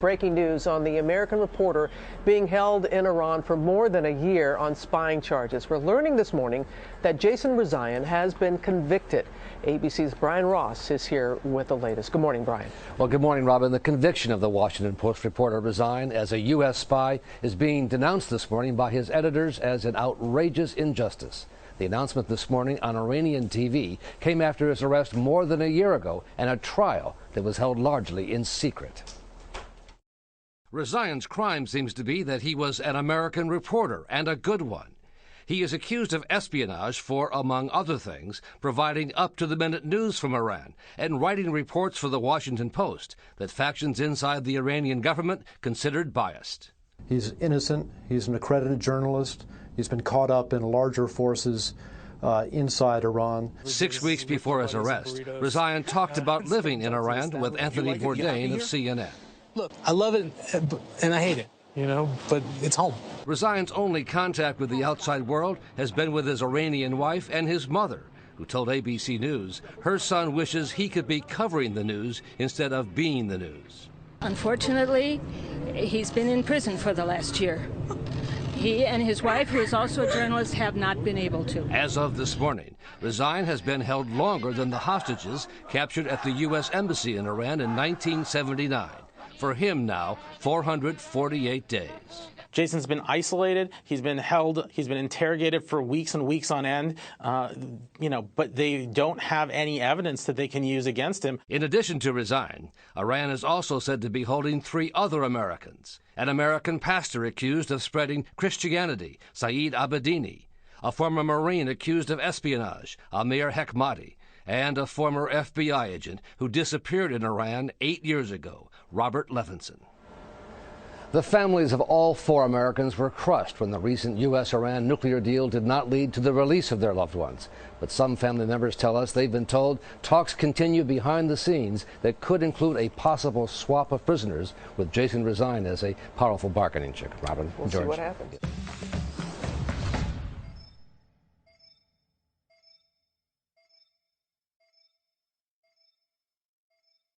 Breaking news on the American reporter being held in Iran for more than a year on spying charges. We're learning this morning that Jason Rezaian has been convicted. ABC's Brian Ross is here with the latest. Good morning, Brian. Well, good morning, Robin. The conviction of the Washington Post reporter Rezaian as a U.S. spy is being denounced this morning by his editors as an outrageous injustice. The announcement this morning on Iranian TV came after his arrest more than a year ago and a trial that was held largely in secret. Rezaian's crime seems to be that he was an American reporter, and a good one. He is accused of espionage for, among other things, providing up-to-the-minute news from Iran and writing reports for the Washington Post that factions inside the Iranian government considered biased. He's innocent. He's an accredited journalist. He's been caught up in larger forces inside Iran. 6 weeks before his arrest, Rezaian talked about living in Iran with Anthony Bourdain of CNN. Look, I love it and I hate it, but it's home. Rezaian's only contact with the outside world has been with his Iranian wife and his mother, who told ABC News her son wishes he could be covering the news instead of being the news. Unfortunately, he's been in prison for the last year. He and his wife, who is also a journalist, have not been able to. As of this morning, Rezaian has been held longer than the hostages captured at the U.S. Embassy in Iran in 1979. For him now, 448 days. Jason's been isolated. He's been held. He's been interrogated for weeks and weeks on end. But they don't have any evidence that they can use against him. In addition to Rezaian, Iran is also said to be holding 3 other Americans. An American pastor accused of spreading Christianity, Saeed Abedini, a former Marine accused of espionage, Amir Hekmati, and a former FBI agent who disappeared in Iran 8 years ago, Robert Levinson. The families of all 4 Americans were crushed when the recent U.S.-Iran nuclear deal did not lead to the release of their loved ones. But some family members tell us they've been told talks continue behind the scenes that could include a possible swap of prisoners with Jason Rezaian as a powerful bargaining chip. Robin, we'll George. See what happens.